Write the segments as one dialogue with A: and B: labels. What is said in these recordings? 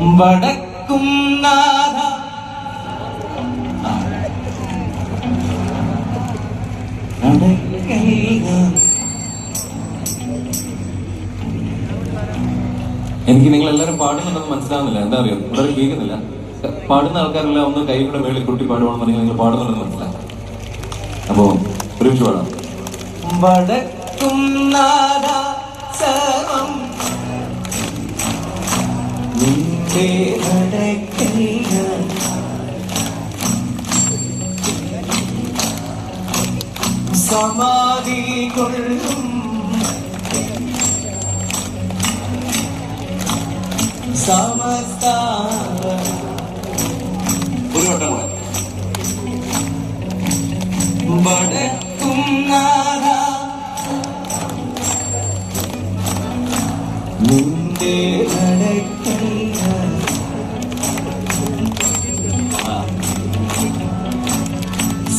A: വടക്കും നാഥ എനിക്ക് നിങ്ങൾ എല്ലാവരും പാടുന്നുണ്ടെന്ന് മനസ്സിലാവുന്നില്ല. എന്താ അറിയോ, വളരെ കേൾക്കുന്നില്ല. പാടുന്ന ആൾക്കാരെല്ലാം ഒന്ന് കൈ കൂടെ മേളിൽ കുട്ടി പാടുവാണെന്നുണ്ടെങ്കിൽ നിങ്ങൾ പാടുന്നുണ്ടെന്ന് മനസ്സിലാക്കാം. അപ്പോ ഒരുമിച്ച് പാടാം. വടക്കും നാഥ സർവം നിന്റെ സമാധി കൊള്ളും സമസ്ത. ഒരു വട്ടം കൂടെ. വടക്കും നാഥ നിന്റെ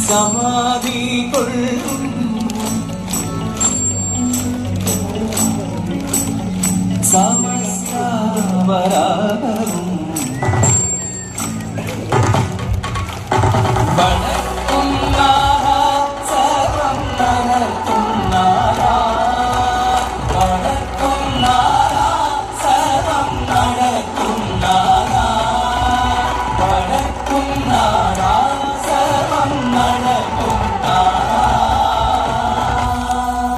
A: സമാധി കൊള്ളും സമസ്ത